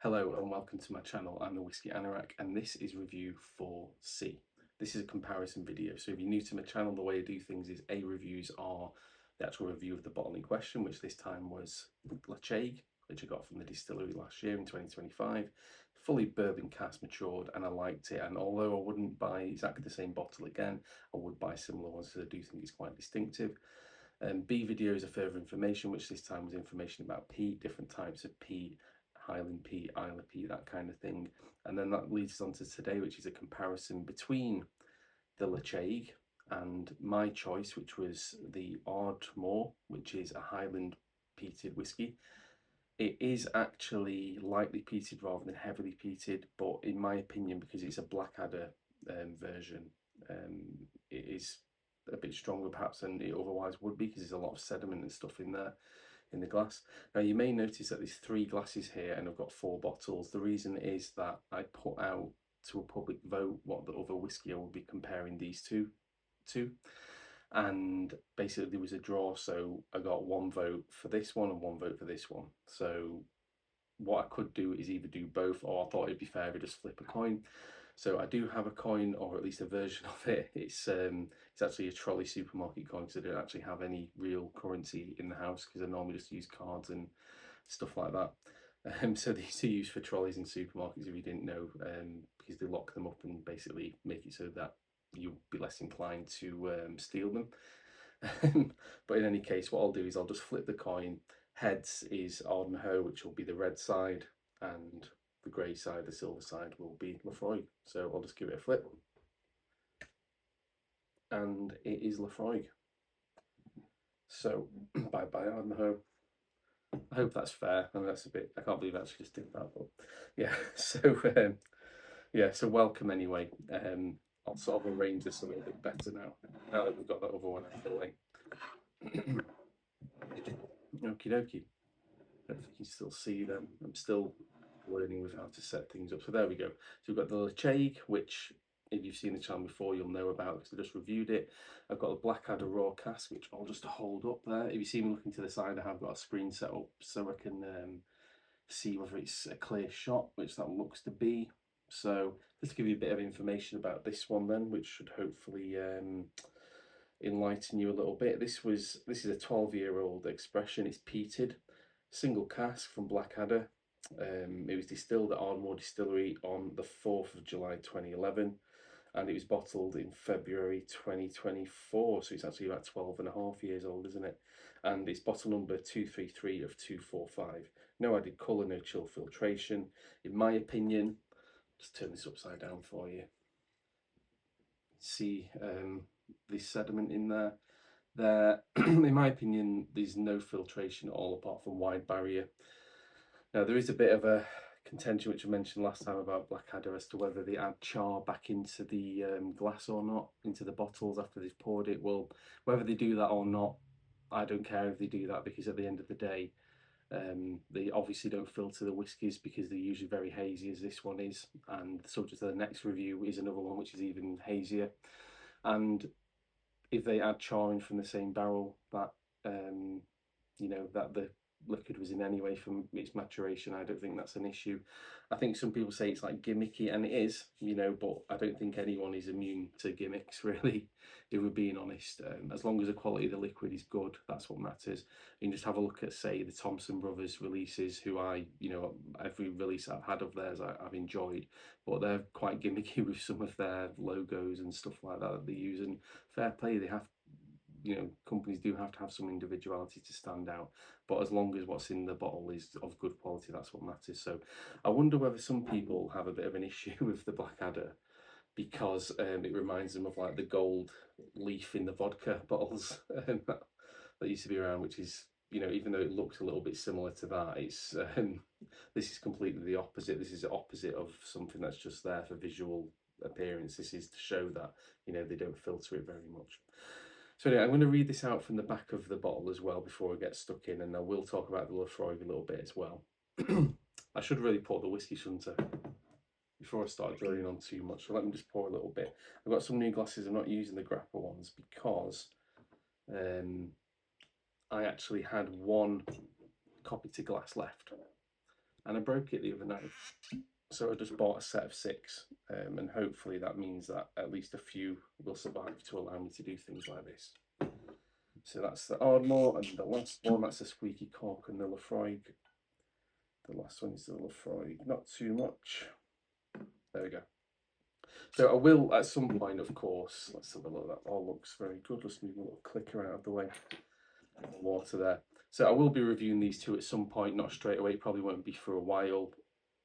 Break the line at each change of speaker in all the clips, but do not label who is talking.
Hello and welcome to my channel. I'm the Whiskey Anorak and this is review 4C. This is a comparison video, so if you're new to my channel, the way I do things is A, reviews are the actual review of the bottle in question, which this time was Ledaig, which I got from the distillery last year in 2025. Fully bourbon cask matured and I liked it, and although I wouldn't buy exactly the same bottle again, I would buy similar ones because I do think it's quite distinctive. B videos are further information, which this time was information about peat, different types of peat, Highland peat, Islay peat, that kind of thing. And then that leads us on to today, which is a comparison between the Ledaig and my choice, which was the Ardmore, which is a Highland peated whiskey. It is actually lightly peated rather than heavily peated, but in my opinion, because it's a Blackadder version, it is a bit stronger perhaps than it otherwise would be, because there's a lot of sediment and stuff in there in the glass. Now you may notice that there's 3 glasses here and I've got 4 bottles. The reason is that I put out to a public vote what the other whiskey I will be comparing these two to, and basically there was a draw, so I got 1 vote for this one and 1 vote for this one. So what I could do is either do both, or I thought it'd be fair to just flip a coin. So I do have a coin, or at least a version of it. It's actually a trolley supermarket coin, because I don't actually have any real currency in the house, because I normally just use cards and stuff like that. So these are used for trolleys in supermarkets, if you didn't know, because they lock them up and basically make it so that you'll be less inclined to steal them. But in any case, what I'll do is I'll just flip the coin. Heads is Ardmore, which will be the red side, and the grey side, the silver side, will be Laphroaig. So I'll just give it a flip. And it is Laphroaig. So bye bye Ardmore. I hope that's fair. I mean, that's a bit, I can't believe I actually just did that, but yeah. So welcome anyway. I'll sort of arrange this a little bit better now that we've got that other one out of the way. Okie dokie. I don't know if you can still see them. I'm still learning with how to set things up. So there we go. So we've got the Ledaig, which if you've seen the channel before, you'll know about because I just reviewed it. I've got the Blackadder raw cask, which I'll just hold up there. If you see me looking to the side, I have got a screen set up so I can see whether it's a clear shot, which that looks to be. So just to give you a bit of information about this one then, which should hopefully enlighten you a little bit. This is a 12-year-old expression. It's peated, single cask from Blackadder. It was distilled at Ardmore Distillery on the 4th of July 2011, and it was bottled in February 2024, so it's actually about 12.5 years old, isn't it? And it's bottle number 233 of 245. No added colour, no chill filtration. In my opinion, just turn this upside down for you. See this sediment in there. In my opinion, there's no filtration at all apart from wide barrier. Now there is a bit of a contention, which I mentioned last time, about Blackadder as to whether they add char back into the glass or not, into the bottles after they've poured it. Well, whether they do that or not, I don't care if they do that, because at the end of the day, they obviously don't filter the whiskies because they're usually very hazy, as this one is, and the subject of the next review is another one which is even hazier. And if they add char in from the same barrel that that the liquid was in anyway from its maturation, I don't think that's an issue. I think some people say it's like gimmicky, and it is, but I don't think anyone is immune to gimmicks, really, if we're being honest. As long as the quality of the liquid is good, that's what matters. You can just have a look at, say, the Thompson Brothers releases, who every release I've had of theirs I've enjoyed, but they're quite gimmicky with some of their logos and stuff like that they use, and fair play, they have, companies do have to have some individuality to stand out, but as long as what's in the bottle is of good quality, that's what matters. So I wonder whether some people have a bit of an issue with the Blackadder because it reminds them of like the gold leaf in the vodka bottles that used to be around, which is, even though it looks a little bit similar to that, it's this is completely the opposite. This is the opposite of something that's just there for visual appearance. This is to show that, they don't filter it very much. So anyway, I'm going to read this out from the back of the bottle as well before I get stuck in, and I will talk about the Laphroaig a little bit as well. I should really pour the whiskey, shouldn't I, before I start drilling on too much. So let me just pour a little bit. I've got some new glasses. I'm not using the grappa ones because I actually had one copy to glass left, and I broke it the other night. So I just bought a set of 6, and hopefully that means that at least a few will survive to allow me to do things like this. So that's the Ardmore, and the last one, that's the squeaky cork and the Laphroaig. The last one is the Laphroaig, not too much. There we go. So I will, at some point, of course, let's have a look, that all looks very good. Let's move a little clicker out of the way. Water there. So I will be reviewing these two at some point, not straight away, probably won't be for a while.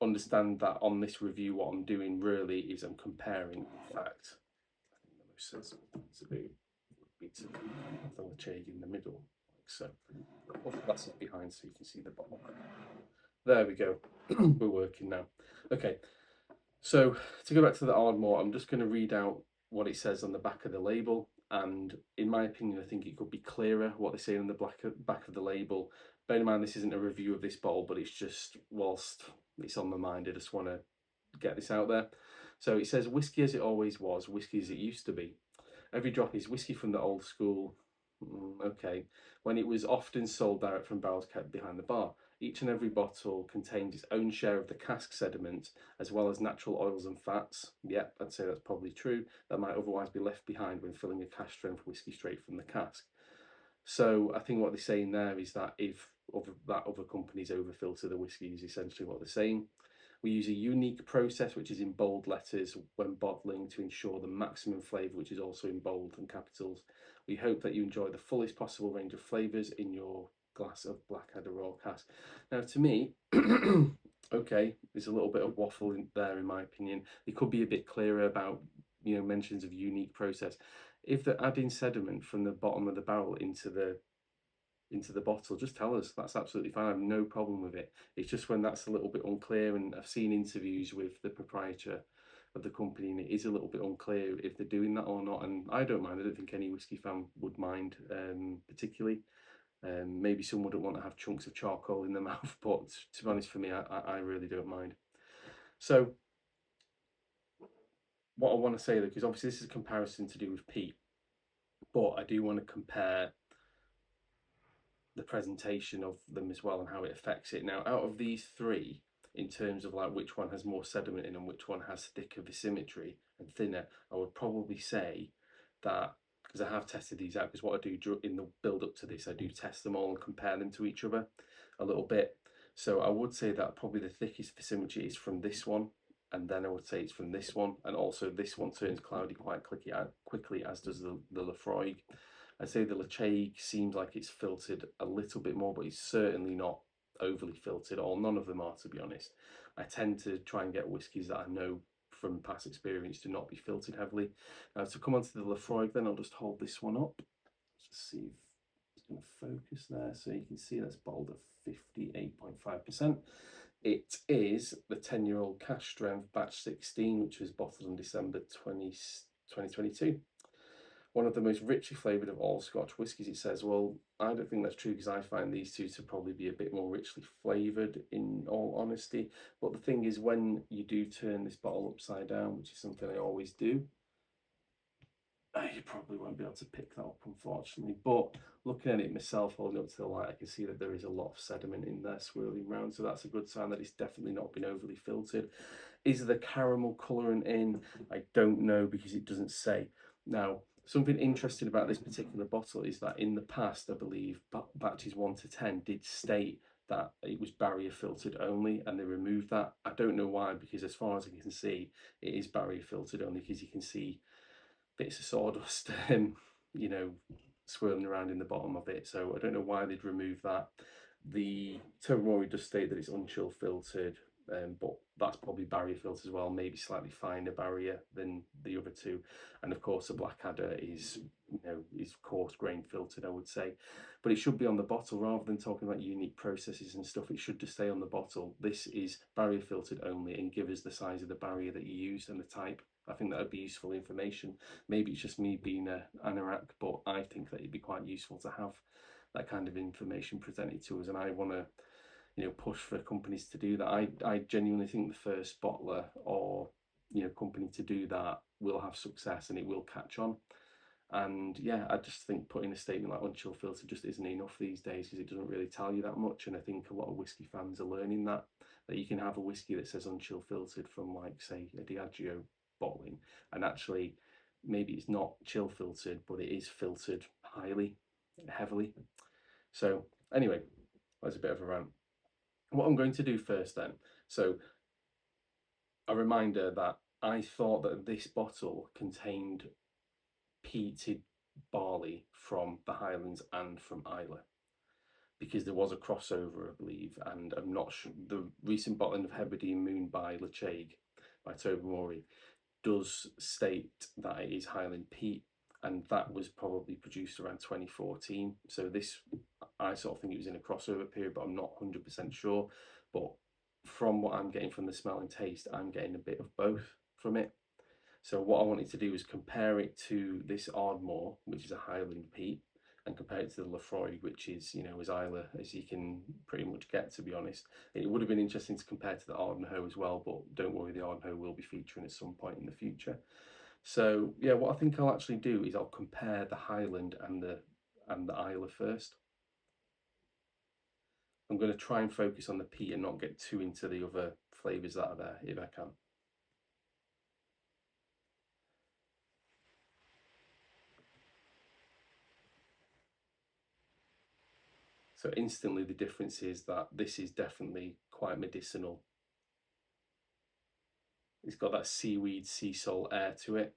Understand that on this review, what I'm doing really is I'm comparing. In fact, I think the most sensible thing to do would be to have the Ledaig in the middle, like so. Put the glasses behind so you can see the bottle. There we go. We're working now. Okay, so to go back to the Ardmore, I'm just going to read out what it says on the back of the label. And in my opinion, I think it could be clearer what they say on the back of the label. Bear in mind, this isn't a review of this bottle, but it's just whilst it's on my mind, I just want to get this out there. So it says, whiskey as it always was, whiskey as it used to be. Every drop is whiskey from the old school. Okay, when it was often sold direct from barrels kept behind the bar. Each and every bottle contains its own share of the cask sediment, as well as natural oils and fats. Yep, I'd say that's probably true. That might otherwise be left behind when filling a cask strength whiskey straight from the cask. So I think what they're saying there is that if other companies overfilter the whiskey is essentially what they're saying. We use a unique process, which is in bold letters when bottling, to ensure the maximum flavour, which is also in bold and capitals. We hope that you enjoy the fullest possible range of flavours in your glass of Blackadder Raw cask. Now, to me, okay, there's a little bit of waffle in there, in my opinion. It could be a bit clearer about, mentions of unique process. If they're adding sediment from the bottom of the barrel into the bottle, just tell us. That's absolutely fine. I have no problem with it. It's just when that's a little bit unclear, and I've seen interviews with the proprietor of the company, and it is a little bit unclear if they're doing that or not. And I don't mind. I don't think any whiskey fan would mind, particularly. Maybe some wouldn't want to have chunks of charcoal in their mouth, but to be honest, for me, I really don't mind. So what I want to say, though, because obviously this is a comparison to do with peat, but I do want to compare the presentation of them as well and how it affects it. Now, out of these 3, in terms of like which one has more sediment in and which one has thicker viscimmetry and thinner, I would probably say that, because I have tested these out, because what I do in the build up to this, I do test them all and compare them to each other a little bit. So I would say that probably the thickest viscimmetry is from this one, and then I would say it's from this one, and also this one turns cloudy quite quickly, as does the Laphroaig. I'd say the Ledaig seems like it's filtered a little bit more, but it's certainly not overly filtered, or none of them are, to be honest. I tend to try and get whiskies that I know from past experience to not be filtered heavily. Now, to come on to the Laphroaig, then I'll just hold this one up. Let's just see if it's going to focus there. So you can see that's bottled at 58.5%. It is the 10-year-old cask strength batch 16, which was bottled in December 2022. One of the most richly flavoured of all Scotch whiskies, it says. Well, I don't think that's true, because I find these two to probably be a bit more richly flavoured, in all honesty. But the thing is, when you do turn this bottle upside down, which is something I always do, you probably won't be able to pick that up, unfortunately. But looking at it myself, holding up to the light, I can see that there is a lot of sediment in there swirling around. So that's a good sign that it's definitely not been overly filtered. Is the caramel colourant in? I don't know, because it doesn't say. Now, something interesting about this particular bottle is that in the past, I believe, batches 1 to 10 did state that it was barrier filtered only, and they removed that. I don't know why, because as far as I can see, it is barrier filtered only, because you can see bits of sawdust, swirling around in the bottom of it. So I don't know why they'd remove that. The Tobermory does state that it's unchill filtered, but that's probably barrier filtered as well, maybe slightly finer barrier than the other two. And of course, the Blackadder is coarse grain filtered, I would say. But it should be on the bottle, rather than talking about unique processes and stuff. It should just stay on the bottle. This is barrier filtered only, and give us the size of the barrier that you used and the type. I think that would be useful information. Maybe it's just me being an Anorak, but I think that it'd be quite useful to have that kind of information presented to us, and I want to push for companies to do that. I genuinely think the first bottler or company to do that will have success, and it will catch on. And yeah, I just think putting a statement like unchill filter just isn't enough these days, because it doesn't really tell you that much. And I think a lot of whiskey fans are learning that. that you can have a whiskey that says unchill filtered from, like, say, a Diageo bottling, and actually maybe it's not chill filtered, but it is filtered highly, heavily. So anyway, that's a bit of a rant. What I'm going to do first then, so a reminder that I thought that this bottle contained peated barley from the Highlands and from Islay, because there was a crossover, I believe, and I'm not sure. The recent bottling of Hebridean Moon by Ledaig by Tobermory does state that it is Highland peat, and that was probably produced around 2014. So this, I sort of think it was in a crossover period, but I'm not 100% sure. But from what I'm getting from the smell and taste, I'm getting a bit of both from it. So what I wanted to do is compare it to this Ardmore, which is a Highland peat, and compare it to the Laphroaig, which is, you know, as Islay as you can pretty much get, to be honest. It would have been interesting to compare to the Ardmore as well, but don't worry, the Ardmore will be featuring at some point in the future. So yeah, what I think I'll actually do is I'll compare the Highland and the Islay first. I'm going to try and focus on the peat and not get too into the other flavours that are there, if I can. So instantly the difference is that this is definitely quite medicinal. It's got that seaweed, sea salt air to it,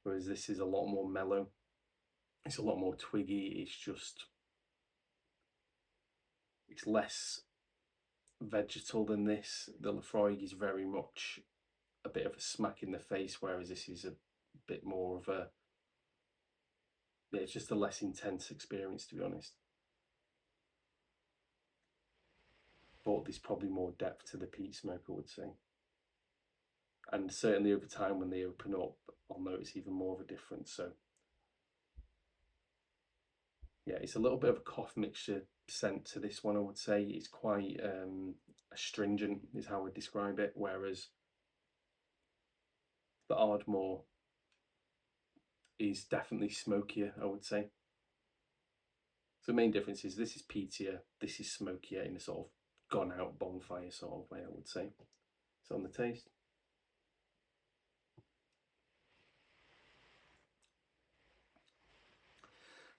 whereas this is a lot more mellow. It's a lot more twiggy. It's less vegetal than this. The Laphroaig is very much a bit of a smack in the face, whereas this is a bit more of a, yeah, it's just a less intense experience, to be honest. But there's probably more depth to the peat smoke, I would say. And certainly over time when they open up, I'll notice even more of a difference. So yeah, it's a little bit of a cough mixture scent to this one, I would say. It's quite astringent is how I would describe it, whereas the Ardmore is definitely smokier, I would say. So the main difference is this is peatier, this is smokier in a sort of gone out bonfire sort of way, I would say. So on the taste.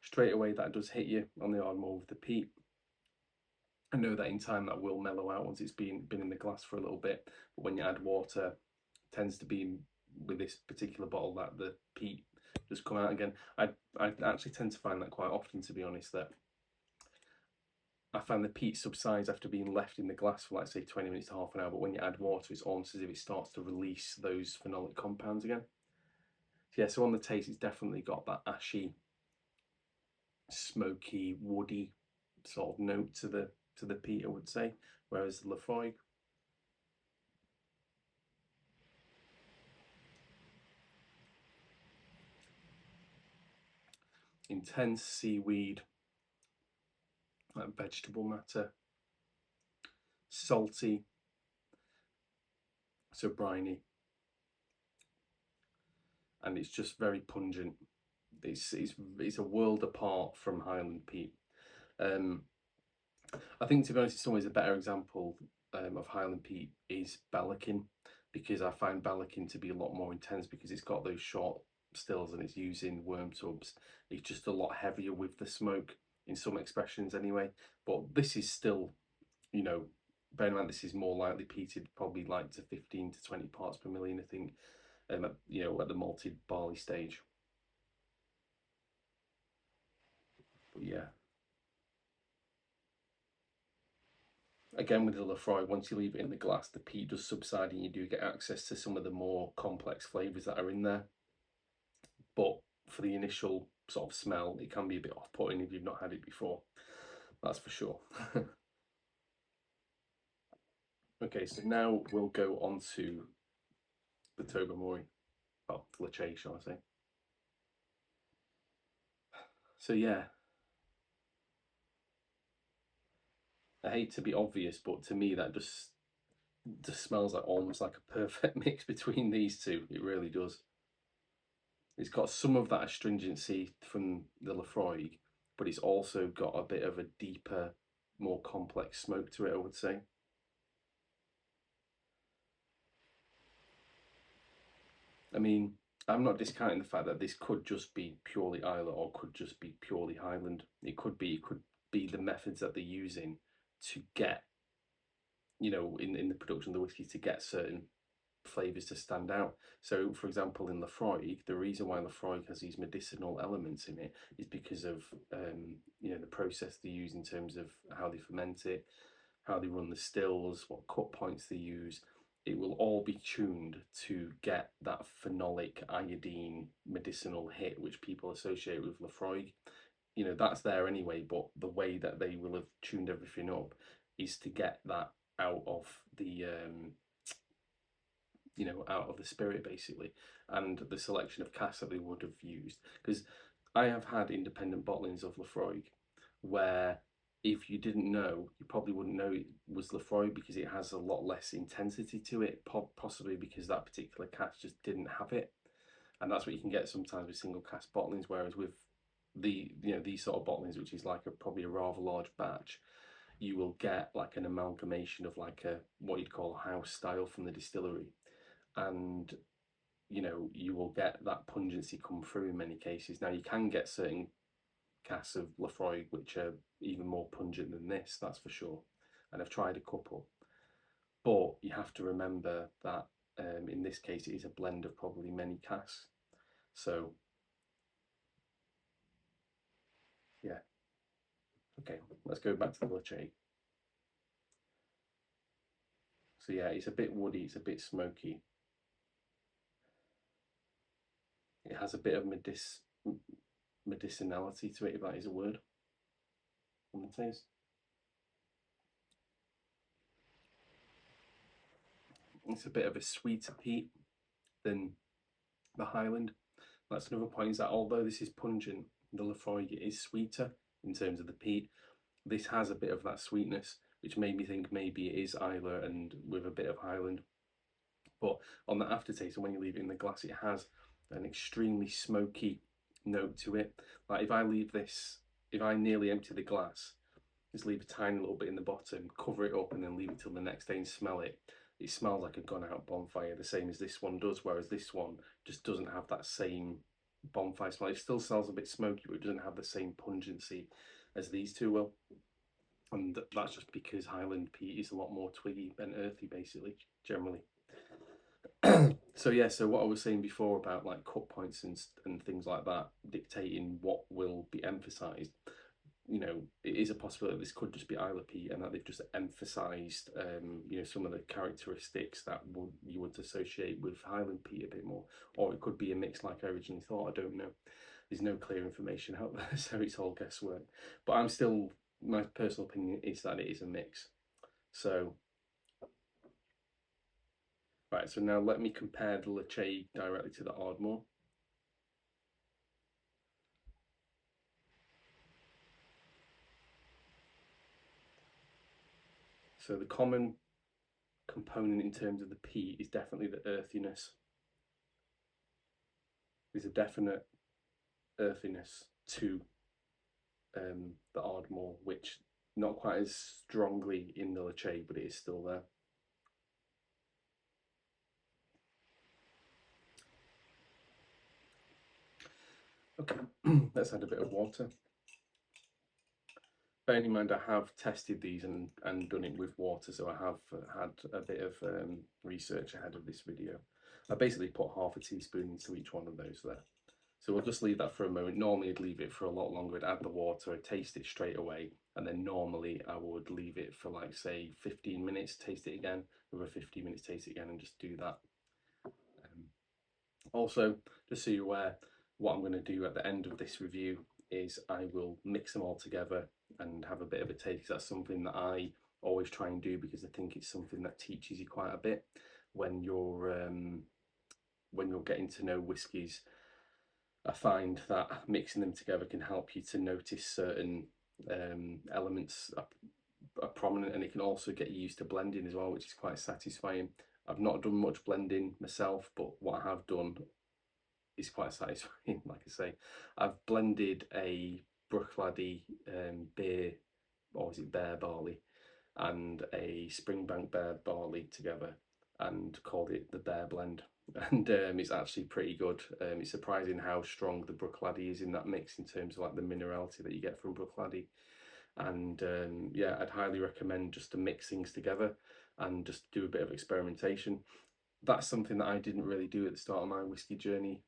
Straight away that does hit you on the Ardmore with the peat. I know that in time that will mellow out once it's been in the glass for a little bit, but when you add water, it tends to be with this particular bottle that the peat does come out again. I actually tend to find that quite often, to be honest, that I find the peat subsides after being left in the glass for, like, say, 20 minutes to half an hour, but when you add water, it's almost as if it starts to release those phenolic compounds again. So yeah, so on the taste, it's definitely got that ashy, smoky, woody sort of note to the peat, I would say, whereas the Laphroaig, intense seaweed, like vegetable matter, salty, so briny, and it's just very pungent. It's a world apart from Highland peat. I think, to be honest, it's always a better example of Highland peat is Balakin, because I find Balakin to be a lot more intense because it's got those short stills and it's using worm tubs. It's just a lot heavier with the smoke in some expressions anyway. But this is still, you know, bear in mind this is more lightly peated, probably like to 15 to 20 parts per million, I think, you know, at the malted barley stage. But yeah. Again, with the Laphroaig, once you leave it in the glass, the peat does subside and you do get access to some of the more complex flavours that are in there. But for the initial sort of smell, it can be a bit off-putting if you've not had it before. That's for sure. Okay, so now we'll go on to the Tobermory, well, Ledaig, shall I say. So yeah, I hate to be obvious, but to me that just smells like almost like a perfect mix between these two. It really does. It's got some of that astringency from the Laphroaig, but it's also got a bit of a deeper more complex smoke to it, I would say. I mean, I'm not discounting the fact that this could just be purely Islay or could just be purely Highland. It could be the methods that they're using to get, you know, in the production of the whiskey to get certain flavours to stand out. So, for example, in Laphroaig, the reason why Laphroaig has these medicinal elements in it is because of you know, the process they use in terms of how they ferment it, how they run the stills, what cut points they use. It will all be tuned to get that phenolic iodine medicinal hit, which people associate with Laphroaig. You know, that's there anyway, but the way that they will have tuned everything up is to get that out of the you know, out of the spirit basically, and the selection of casks that they would have used. Because I have had independent bottlings of Laphroaig where if you didn't know, you probably wouldn't know it was Laphroaig because it has a lot less intensity to it, possibly because that particular cask just didn't have it. And that's what you can get sometimes with single cask bottlings, whereas with the, you know, these sort of bottlings, which is like probably a rather large batch, you will get like an amalgamation of like a what you'd call a house style from the distillery, and you know, you will get that pungency come through in many cases. Now you can get certain casks of Laphroaig which are even more pungent than this, that's for sure, and I've tried a couple, but you have to remember that in this case it is a blend of probably many casks. So yeah, okay, let's go back to the Ledaig. So yeah, it's a bit woody, it's a bit smoky. It has a bit of medicinality to it, if that is a word, on the taste. It's a bit of a sweeter peat than the Highland. That's another point, is that although this is pungent, the Laphroaig is sweeter in terms of the peat. This has a bit of that sweetness, which made me think maybe it is Islay and with a bit of Highland. But on the aftertaste, and when you leave it in the glass, it has an extremely smoky note to it. Like if I leave this, if I nearly empty the glass, just leave a tiny little bit in the bottom, cover it up, and then leave it till the next day and smell it. It smells like a gone out bonfire, the same as this one does, whereas this one just doesn't have that same bonfire smell. It still smells a bit smoky, but it doesn't have the same pungency as these two will. And that's just because Highland peat is a lot more twiggy and earthy, basically, generally. So yeah, so what I was saying before about like cut points and things like that dictating what will be emphasized, you know, it is a possibility that this could just be Islay peat and that they've just emphasised, you know, some of the characteristics that you would associate with Highland peat a bit more, or it could be a mix like I originally thought. I don't know. There's no clear information out there, so it's all guesswork. But I'm still, my personal opinion is that it is a mix. So, right. So now let me compare the Ledaig directly to the Ardmore. So the common component in terms of the peat is definitely the earthiness. There's a definite earthiness to the Ardmore, which not quite as strongly in the Ledaig, but it is still there. Okay, let's add a bit of water. Bearing in mind I have tested these and done it with water, so I have had a bit of research ahead of this video. I basically put half a teaspoon into each one of those there. So we'll just leave that for a moment. Normally I'd leave it for a lot longer. I'd add the water, I'd taste it straight away, and then normally I would leave it for like say 15 minutes, taste it again, over 15 minutes, taste it again, and just do that. Also, just so you're aware, what I'm going to do at the end of this review is I will mix them all together and have a bit of a taste. That's something that I always try and do because I think it's something that teaches you quite a bit when you're getting to know whiskies. I find that mixing them together can help you to notice certain elements are prominent, and it can also get you used to blending as well, which is quite satisfying. I've not done much blending myself, but what I have done is quite satisfying. Like I say, I've blended a Bruichladdich beer or is it bear barley, and a Springbank bear barley together, and called it the Bear Blend. And it's actually pretty good. It's surprising how strong the Bruichladdich is in that mix in terms of like the minerality that you get from Bruichladdich. And yeah, I'd highly recommend just to mix things together and just do a bit of experimentation. That's something that I didn't really do at the start of my whiskey journey.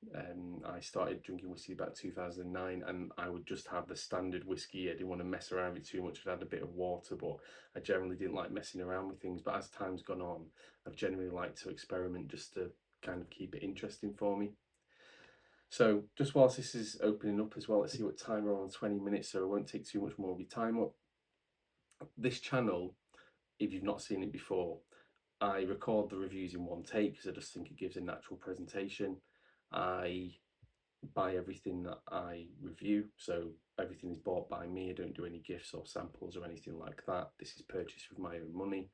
I started drinking whiskey about 2009, and I would just have the standard whiskey. I didn't want to mess around with it too much. I'd had a bit of water, but I generally didn't like messing around with things. But as time's gone on, I've generally liked to experiment just to kind of keep it interesting for me. So just whilst this is opening up as well, let's see what time we're on, 20 minutes, so I won't take too much more of your time up. This channel, if you've not seen it before, I record the reviews in one take because I just think it gives a natural presentation. I buy everything that I review, so everything is bought by me. I don't do any gifts or samples or anything like that. This is purchased with my own money.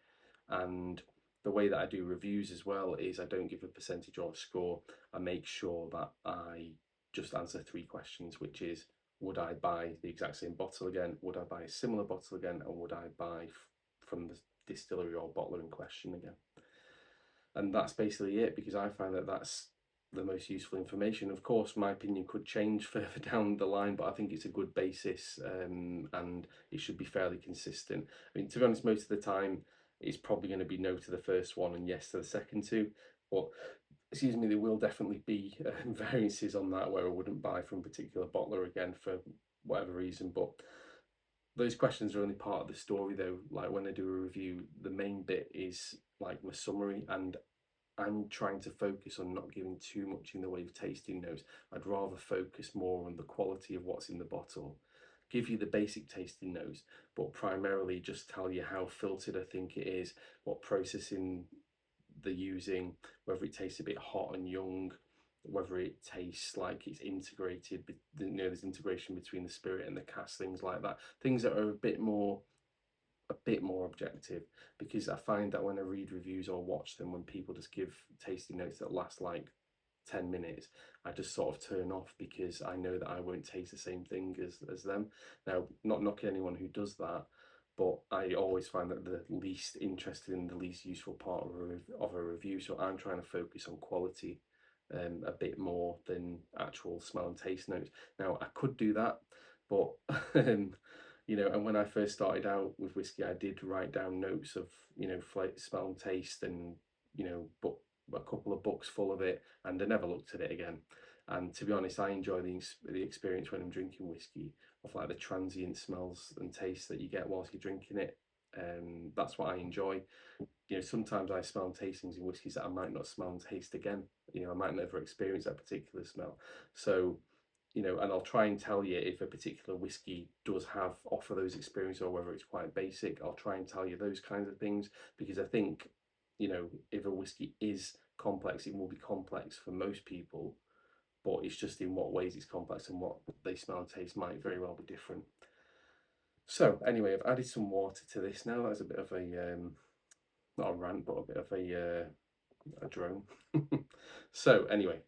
And the way that I do reviews as well is I don't give a percentage or a score. I make sure that I just answer 3 questions, which is, would I buy the exact same bottle again? Would I buy a similar bottle again? And would I buy from the distillery or bottler in question again? And that's basically it, because I find that that's the most useful information. Of course, my opinion could change further down the line, but I think it's a good basis, and it should be fairly consistent. I mean, to be honest, most of the time it's probably going to be no to the first one and yes to the second two, but excuse me, there will definitely be variances on that where I wouldn't buy from a particular bottler again for whatever reason. But those questions are only part of the story though. Like when I do a review, the main bit is like my summary, and I'm trying to focus on not giving too much in the way of tasting notes. I'd rather focus more on the quality of what's in the bottle, give you the basic tasting notes, but primarily just tell you how filtered I think it is, what processing they're using, whether it tastes a bit hot and young, whether it tastes like it's integrated, you know, there's integration between the spirit and the cask, things like that. Things that are a bit more objective, because I find that when I read reviews or watch them, when people just give tasting notes that last like 10 minutes, I just sort of turn off, because I know that I won't taste the same thing as them. Now, not knocking anyone who does that, but I always find that the least interested in the least useful part of a review. So I'm trying to focus on quality a bit more than actual smell and taste notes. Now, I could do that, but you know, and when I first started out with whiskey, I did write down notes of, you know, smell and taste, and, you know, but a couple of books full of it, and I never looked at it again. And to be honest, I enjoy the experience when I'm drinking whiskey, of like the transient smells and tastes that you get whilst you're drinking it. That's what I enjoy. You know, sometimes I smell and taste things in whiskies that I might not smell and taste again. You know, I might never experience that particular smell. So, you know, and I'll try and tell you if a particular whiskey does offer those experiences, or whether it's quite basic. I'll try and tell you those kinds of things, because I think, you know, if a whiskey is complex, it will be complex for most people, but it's just in what ways it's complex and what they smell and taste might very well be different. So anyway, I've added some water to this now. That's a bit of a not a rant, but a bit of a drone. So anyway,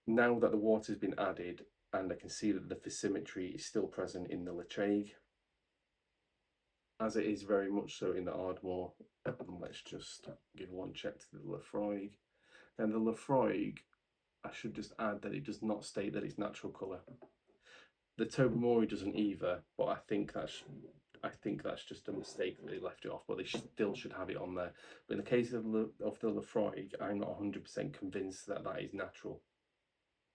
now that the water's been added, and I can see that the physimetry is still present in the Ledaig, as it is very much so in the Ardmore. Let's just give one check to the Laphroaig. And the Laphroaig, I should just add that it does not state that it's natural colour. The Tobermory doesn't either, but I think that's just a mistake that they left it off, but they still should have it on there. But in the case of the Laphroaig, I'm not 100% convinced that that is natural,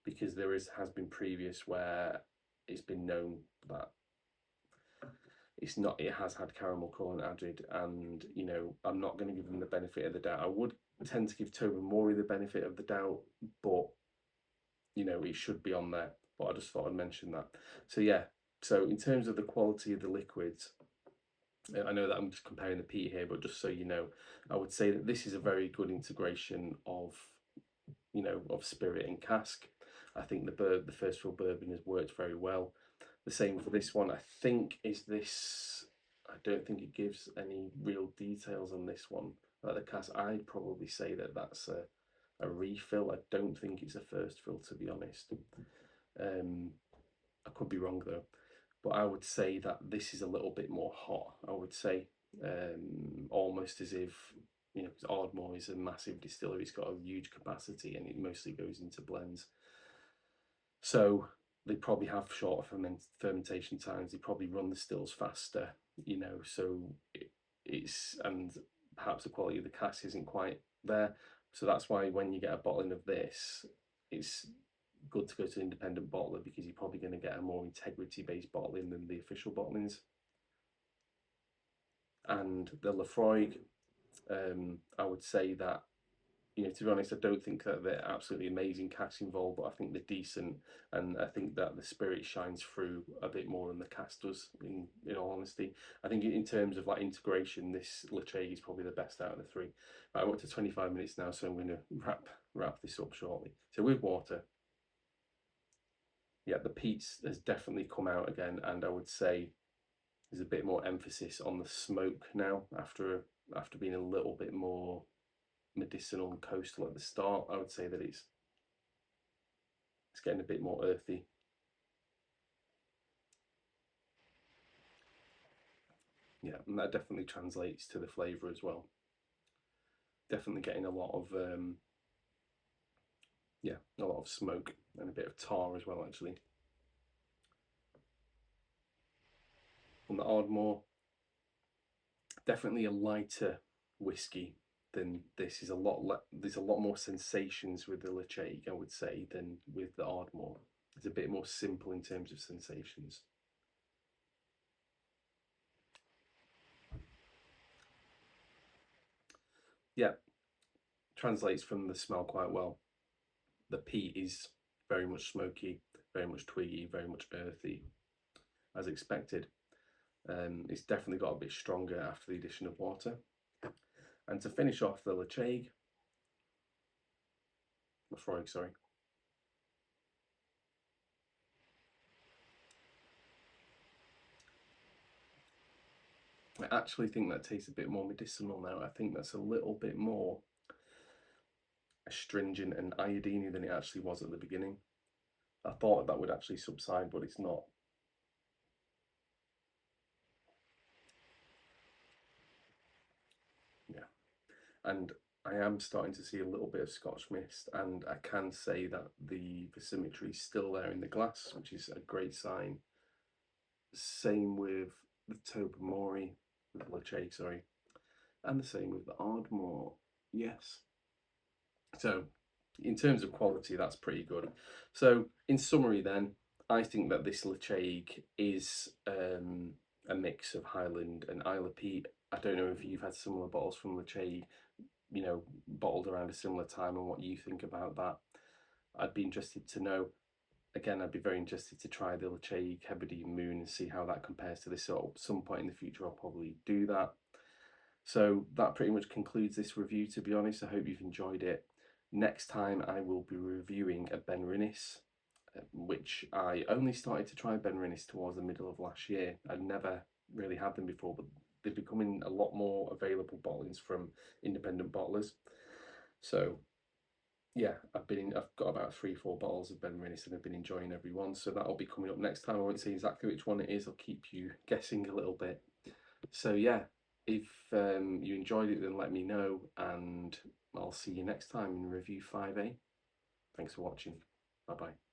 because has been previous where it's been known that it's not, it has had caramel colour added, and, you know, I'm not going to give them the benefit of the doubt. I would tend to give Tobermory the benefit of the doubt, but, you know, it should be on there. But I just thought I'd mention that. So yeah, so in terms of the quality of the liquids, I know that I'm just comparing the peat here, but just so you know, I would say that this is a very good integration of, you know, of spirit and cask. I think the first fill bourbon has worked very well. The same for this one. I think I don't think it gives any real details on this one. The cask, I'd probably say that that's a refill. I don't think it's a first fill, to be honest. I could be wrong though. but I would say that this is a little bit more hot. I would say almost as if, you know, because Ardmore is a massive distillery, it's got a huge capacity and it mostly goes into blends. So they probably have shorter fermentation times. They probably run the stills faster, you know. So it's, and perhaps the quality of the cask isn't quite there. So that's why when you get a bottling of this, it's good to go to an independent bottler, because you're probably going to get a more integrity-based bottling than the official bottlings. And the Laphroaig, I would say that, you know, to be honest, I don't think that they're absolutely amazing casks involved, but I think they're decent, and I think that the spirit shines through a bit more than the cask does, in all honesty. I think in terms of like integration, this Ledaig is probably the best out of the three. Right, I'm up to 25 minutes now, so I'm going to wrap this up shortly. So with water, yeah, the peat has definitely come out again, and I would say there's a bit more emphasis on the smoke now after being a little bit more medicinal and coastal at the start. I would say that it's getting a bit more earthy. Yeah, and that definitely translates to the flavour as well. Definitely getting a lot of yeah, a lot of smoke and a bit of tar as well, actually. On the Ardmore, definitely a lighter whiskey than this. Is a lot there's a lot more sensations with the Ledaig, I would say, than with the Ardmore. It's a bit more simple in terms of sensations. Yeah, translates from the smell quite well. The peat is very much smoky, very much twiggy, very much earthy, as expected. It's definitely got a bit stronger after the addition of water. And to finish off the Ledaig, Laphroaig, sorry. I actually think that tastes a bit more medicinal now. I think that's a little bit more astringent and iodine than it actually was at the beginning. I thought that would actually subside, but it's not. Yeah. And I am starting to see a little bit of Scotch mist, and I can say that the symmetry is still there in the glass, which is a great sign. Same with the Tobermory, with the Ledaig, sorry, and the same with the Ardmore. Yes. So, in terms of quality, that's pretty good. So, in summary, then, I think that this Ledaig is a mix of Highland and Islay peat. I don't know if you've had similar bottles from Ledaig, you know, bottled around a similar time, and what you think about that. I'd be interested to know. Again, I'd be very interested to try the Ledaig Hebridean Moon and see how that compares to this. So at some point in the future, I'll probably do that. So that pretty much concludes this review, to be honest. I hope you've enjoyed it. Next time I will be reviewing a Benrinnes, which I only started to try Benrinnes towards the middle of last year. I'd never really had them before, but they're becoming a lot more available bottlings from independent bottlers. So yeah, I've got about 3-4 bottles of Benrinnes and I've been enjoying every one. So that'll be coming up next time. I won't say exactly which one it is. I'll keep you guessing a little bit. So yeah, if you enjoyed it, then let me know, and I'll see you next time in review 5A. Thanks for watching. Bye bye.